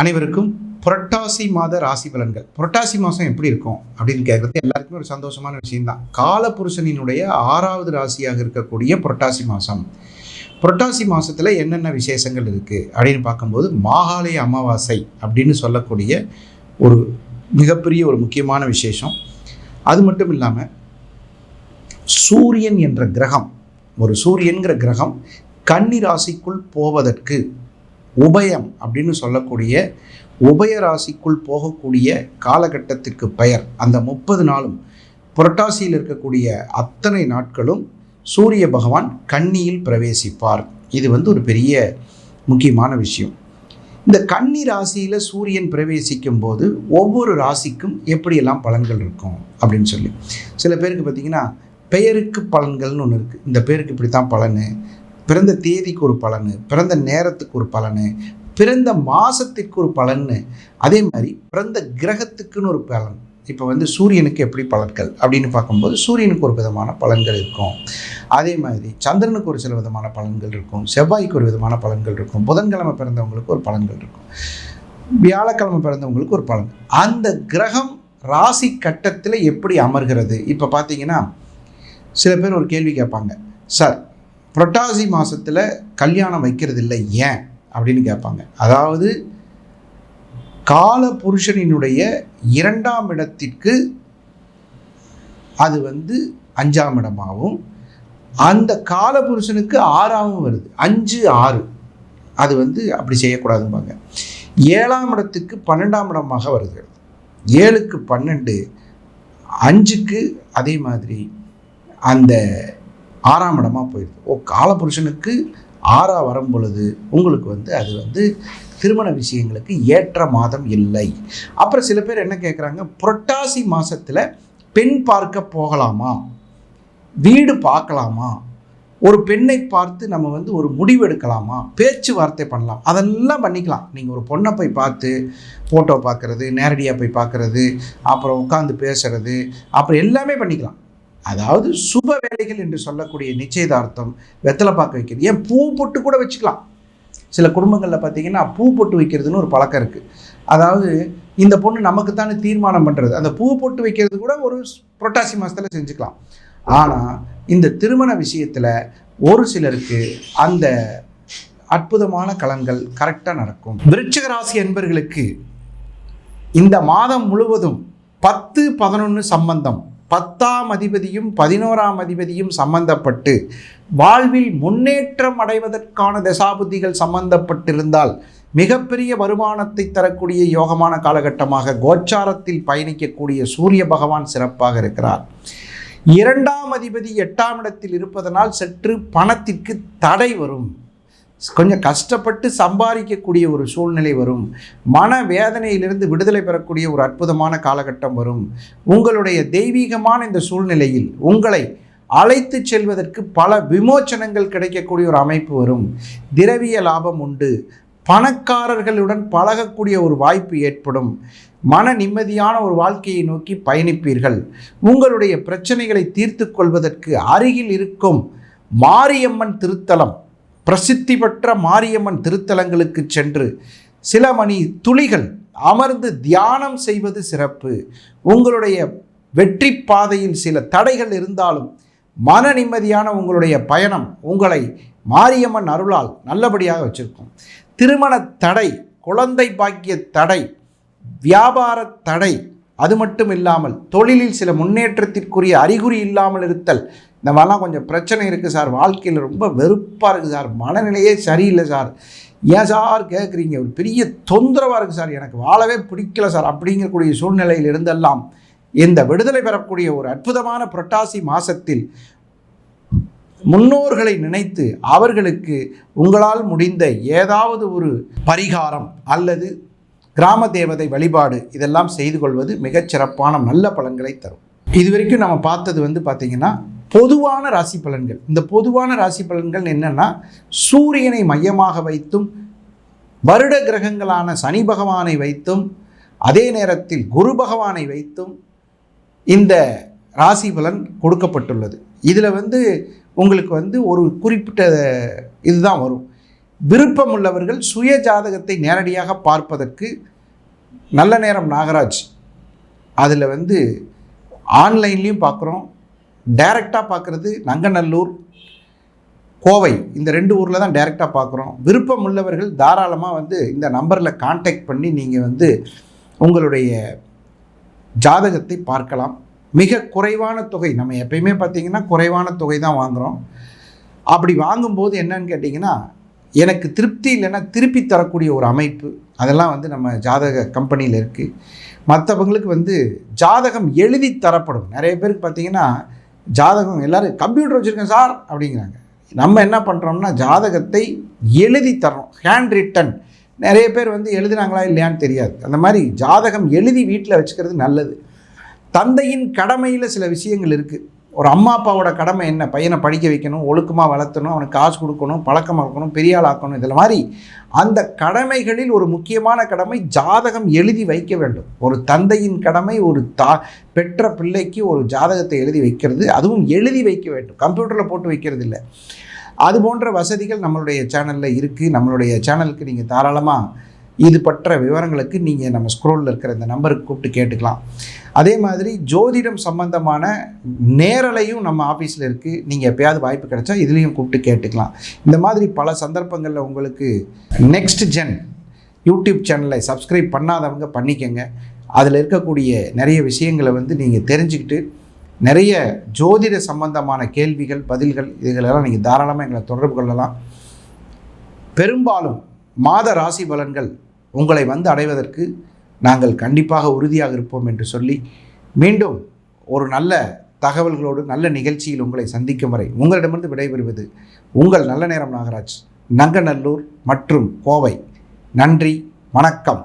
அனைவருக்கும் புரட்டாசி மாத ராசி பலன்கள். புரட்டாசி மாதம் எப்படி இருக்கும் அப்படின்னு கேட்குறது எல்லாருக்குமே ஒரு சந்தோஷமான விஷயம்தான். காலபுருஷனினுடைய 6வது ராசியாக இருக்கக்கூடிய புரட்டாசி மாதம். புரட்டாசி மாதத்தில் என்னென்ன விசேஷங்கள் இருக்குது அப்படின்னு பார்க்கும்போது, மாகாளய அமாவாசை அப்படின்னு சொல்லக்கூடிய ஒரு மிகப்பெரிய ஒரு முக்கியமான விசேஷம். அது மட்டும் இல்லாமல் சூரியன் என்ற கிரகம், ஒரு சூரியன்கிற கிரகம் கன்னி ராசிக்குள் போவதற்கு உபயம் அப்படின்னு சொல்லக்கூடிய உபய ராசிக்குள் போகக்கூடிய காலகட்டத்திற்கு பெயர். அந்த 30 நாளும் புரட்டாசியில் இருக்கக்கூடிய அத்தனை நாட்களும் சூரிய பகவான் கன்னியில் பிரவேசிப்பார். இது ஒரு பெரிய முக்கியமான விஷயம். இந்த கன்னி ராசியில் சூரியன் பிரவேசிக்கும் போது ஒவ்வொரு ராசிக்கும் எப்படியெல்லாம் பலன்கள் இருக்கும் அப்படின்னு சொல்லி சில பேருக்கு பார்த்திங்கன்னா பெயருக்கு பலன்கள்னு ஒன்று இருக்குது. இந்த பேருக்கு இப்படி தான் பலன், பிறந்த தேதிக்கு ஒரு பலன், பிறந்த நேரத்துக்கு ஒரு பலன், பிறந்த மாதத்திற்கு ஒரு பலன், அதே மாதிரி பிறந்த கிரகத்துக்குன்னு ஒரு பலன். இப்போ சூரியனுக்கு எப்படி பலன்கள் அப்படின்னு பார்க்கும்போது சூரியனுக்கு ஒரு விதமான பலன்கள் இருக்கும். அதே மாதிரி சந்திரனுக்கு ஒரு சில விதமான பலன்கள் இருக்கும், செவ்வாய்க்கு ஒரு விதமான பலன்கள் இருக்கும், புதன்கிழமை பிறந்தவங்களுக்கு ஒரு பலன்கள் இருக்கும், வியாழக்கிழமை பிறந்தவங்களுக்கு ஒரு பலன். அந்த கிரகம் ராசி கட்டத்தில் எப்படி அமர்கிறது. இப்போ பார்த்தீங்கன்னா சில பேர் ஒரு கேள்வி கேட்பாங்க, சார் புரட்டாசி மாதத்தில் கல்யாணம் வைக்கிறது இல்லை ஏன் அப்படின்னு கேட்பாங்க. அதாவது கால புருஷனினுடைய 2ஆம் இடத்திற்கு அது 5ஆம் இடமாகவும், அந்த கால புருஷனுக்கு 6ஆகவும் வருது, 5 6 அது அப்படி செய்யக்கூடாதும்பாங்க. 7ஆம் இடத்துக்கு 12ஆம் இடமாக வருது, 7க்கு 12, 5க்கு அதே மாதிரி அந்த 6ஆம் இடமாக போயிடுது. காலபுருஷனுக்கு 6ஆ வரும் பொழுது உங்களுக்கு அது திருமண விஷயங்களுக்கு ஏற்ற மாதம் இல்லை. அப்புறம் சில பேர் என்ன கேட்குறாங்க, புரட்டாசி மாதத்தில் பெண் பார்க்க போகலாமா, வீடு பார்க்கலாமா, ஒரு பெண்ணை பார்த்து நம்ம ஒரு முடிவு எடுக்கலாமா, பேச்சுவார்த்தை பண்ணலாம், அதெல்லாம் பண்ணிக்கலாம். நீங்கள் ஒரு பொண்ணை போய் பார்த்து ஃபோட்டோ பார்க்குறது, நேரடியாக போய் பார்க்குறது, அப்புறம் உட்காந்து பேசுறது, அப்புறம் எல்லாமே பண்ணிக்கலாம். அதாவது சுப வேலைகள் என்று சொல்லக்கூடிய நிச்சயதார்த்தம், வெத்தலை பார்க்க வைக்கிறது, ஏன் பூ பொட்டு கூட வச்சுக்கலாம். சில குடும்பங்களில் பார்த்திங்கன்னா பூ பொட்டு வைக்கிறதுன்னு ஒரு பழக்கம் இருக்குது. அதாவது இந்த பொண்ணு நமக்குத்தானே தீர்மானம் பண்ணுறது, அந்த பூ பொட்டு வைக்கிறது கூட ஒரு புரட்டாசி மாதத்தில் செஞ்சுக்கலாம். ஆனால் இந்த திருமண விஷயத்தில் ஒரு சிலருக்கு அந்த அற்புதமான கலன்கள் கரெக்டாக நடக்கும். விருச்சிக ராசி என்பர்களுக்கு இந்த மாதம் முழுவதும் 10 11 சம்பந்தம், 10ஆம் அதிபதியும் 11ஆம் அதிபதியும் சம்பந்தப்பட்டு வாழ்வில் முன்னேற்றம் அடைவதற்கான தசாபுத்திகள் சம்பந்தப்பட்டிருந்தால் மிகப்பெரிய வருமானத்தை தரக்கூடிய யோகமான காலகட்டமாக கோச்சாரத்தில் பயணிக்கக்கூடிய சூரிய பகவான் சிறப்பாக இருக்கிறார். 2ஆம் அதிபதி 8ஆம் இடத்தில் இருப்பதனால் சற்று பணத்திற்கு தடை வரும், கொஞ்சம் கஷ்டப்பட்டு சம்பாதிக்கக்கூடிய ஒரு சூழ்நிலை வரும், மன வேதனையிலிருந்து விடுதலை பெறக்கூடிய ஒரு அற்புதமான காலகட்டம் வரும். உங்களுடைய தெய்வீகமான இந்த சூழ்நிலையில் உங்களை அழைத்து செல்வதற்கு பல விமோச்சனங்கள் கிடைக்கக்கூடிய ஒரு அமைப்பு வரும். திரவிய லாபம் உண்டு, பணக்காரர்களுடன் பழகக்கூடிய ஒரு வாய்ப்பு ஏற்படும், மன நிம்மதியான ஒரு வாழ்க்கையை நோக்கி பயணிப்பீர்கள். உங்களுடைய பிரச்சனைகளை தீர்த்து கொள்வதற்கு அருகில் இருக்கும் மாரியம்மன் திருத்தலம், பிரசித்தி பெற்ற மாரியம்மன் திருத்தலங்களுக்கு சென்று சில மணி துளிகள் அமர்ந்து தியானம் செய்வது சிறப்பு. உங்களுடைய வெற்றி பாதையில் சில தடைகள் இருந்தாலும் மன நிம்மதியான உங்களுடைய பயணம் உங்களை மாரியம்மன் அருளால் நல்லபடியாக வச்சிருக்கும். திருமண தடை, குழந்தை பாக்கிய தடை, வியாபார தடை, அது மட்டும் இல்லாமல் தொழிலில் சில முன்னேற்றத்திற்குரிய அறிகுறி இல்லாமல் இருத்தல், இந்த மாதிரிலாம் கொஞ்சம் பிரச்சனை இருக்குது சார், வாழ்க்கையில் ரொம்ப வெறுப்பாக இருக்குது சார், மனநிலையே சரியில்லை சார், ஏன் சார் கேட்குறீங்க, ஒரு பெரிய தொந்தரவாக இருக்குது சார், எனக்கு வாழவே பிடிக்கல சார் அப்படிங்கக்கூடிய சூழ்நிலையில் இருந்தெல்லாம் இந்த விடுதலை பெறக்கூடிய ஒரு அற்புதமான புரட்டாசி மாதத்தில் முன்னோர்களை நினைத்து அவர்களுக்கு உங்களால் முடிந்த ஏதாவது ஒரு பரிகாரம் அல்லது கிராம தேவதை வழிபாடு இதெல்லாம் செய்து கொள்வது மிகச்சிறப்பான நல்ல பலன்களை தரும். இதுவரைக்கும் நம்ம பார்த்தது பார்த்திங்கன்னா பொதுவான ராசி பலன்கள். இந்த பொதுவான ராசி பலன்கள் என்னென்னா, சூரியனை மையமாக வைத்தும் வருட கிரகங்களான சனி பகவானை வைத்தும் அதே நேரத்தில் குரு பகவானை வைத்தும் இந்த ராசி பலன் கொடுக்கப்பட்டுள்ளது. இதில் உங்களுக்கு ஒரு குறிப்பிட்ட இதுதான் வரும். விருப்பம் உள்ளவர்கள் சுய ஜாதகத்தை நேரடியாக பார்ப்பதற்கு நல்ல நேரம் நாகராஜ் அதில் ஆன்லைன்லேயும் பார்க்குறோம், டைரெக்டாக பார்க்குறது நங்கநல்லூர், கோவை, இந்த 2 ஊரில் தான் டைரெக்டாக பார்க்குறோம். விருப்பம் உள்ளவர்கள் தாராளமாக இந்த நம்பரில் கான்டாக்ட் பண்ணி நீங்கள் உங்களுடைய ஜாதகத்தை பார்க்கலாம். மிக குறைவான தொகை, நம்ம எப்பயுமே பார்த்திங்கன்னா குறைவான தொகை தான் வாங்குகிறோம். அப்படி வாங்கும்போது என்னன்னு கேட்டிங்கன்னா, எனக்கு திருப்தி இல்லைன்னா திருப்பி தரக்கூடிய ஒரு அமைப்பு, அதெல்லாம் நம்ம ஜாதக கம்பெனியில் இருக்குது. மற்றவங்களுக்கு ஜாதகம் எழுதி தரப்படும். நிறைய பேருக்கு பார்த்திங்கன்னா ஜாதகம் எல்லோரும் கம்ப்யூட்டர் வச்சுருக்கேன் சார் அப்படிங்கிறாங்க. நம்ம என்ன பண்ணுறோம்னா ஜாதகத்தை எழுதி தர்றோம், ஹேண்ட் ரிட்டன். நிறைய பேர் எழுதினாங்களா இல்லையான்னு தெரியாது. அந்த மாதிரி ஜாதகம் எழுதி வீட்டில் வச்சுக்கிறது நல்லது. தந்தையின் கடமையில் சில விஷயங்கள் இருக்குது. ஒரு அம்மா அப்பாவோட கடமை என்ன? பையனை படிக்க வைக்கணும், ஒழுக்கமாக வளர்த்தணும், அவனுக்கு காசு கொடுக்கணும், பழக்கமாக இருக்கணும், பெரிய ஆள் ஆக்கணும். இதில் மாதிரி அந்த கடமைகளில் ஒரு முக்கியமான கடமை ஜாதகம் எழுதி வைக்க வேண்டும். ஒரு தந்தையின் கடமை ஒரு பெற்ற பிள்ளைக்கு ஒரு ஜாதகத்தை எழுதி வைக்கிறது, அதுவும் எழுதி வைக்க வேண்டும், கம்ப்யூட்டரில் போட்டு வைக்கிறது இல்லை. அது போன்ற வசதிகள் நம்மளுடைய சேனலில் இருக்குது. நம்மளுடைய சேனலுக்கு நீங்கள் தாராளமாக இது பற்ற விவரங்களுக்கு நீங்கள் நம்ம ஸ்க்ரோலில் இருக்கிற இந்த நம்பருக்கு கூப்பிட்டு கேட்டுக்கலாம். அதே மாதிரி ஜோதிடம் சம்பந்தமான நேரலையும் நம்ம ஆஃபீஸில் இருக்குது. நீங்கள் எப்போயாவது வாய்ப்பு கிடைச்சா இதுலேயும் கூப்பிட்டு கேட்டுக்கலாம். இந்த மாதிரி பல சந்தர்ப்பங்களில் உங்களுக்கு நெக்ஸ்ட் ஜென் யூடியூப் சேனலை சப்ஸ்கிரைப் பண்ணாதவங்க பண்ணிக்கங்க. அதில் இருக்கக்கூடிய நிறைய விஷயங்களை நீங்கள் தெரிஞ்சுக்கிட்டு நிறைய ஜோதிட சம்பந்தமான கேள்விகள், பதில்கள், இதுகளெல்லாம் நீங்கள் தாராளமாக எங்களை தொடர்பு கொள்ளலாம். பெரும்பாலும் மாத ராசி பலன்கள் உங்களை அடைவதற்கு நாங்கள் கண்டிப்பாக உறுதியாக இருப்போம் என்று சொல்லி மீண்டும் ஒரு நல்ல தகவல்களோடு நல்ல நிகழ்ச்சியில் உங்களை சந்திக்கும் வரை உங்களிடமிருந்து விடைபெறுவது உங்கள் நல்ல நேரம் நாகராஜ், நங்கநல்லூர் மற்றும் கோவை. நன்றி, வணக்கம்.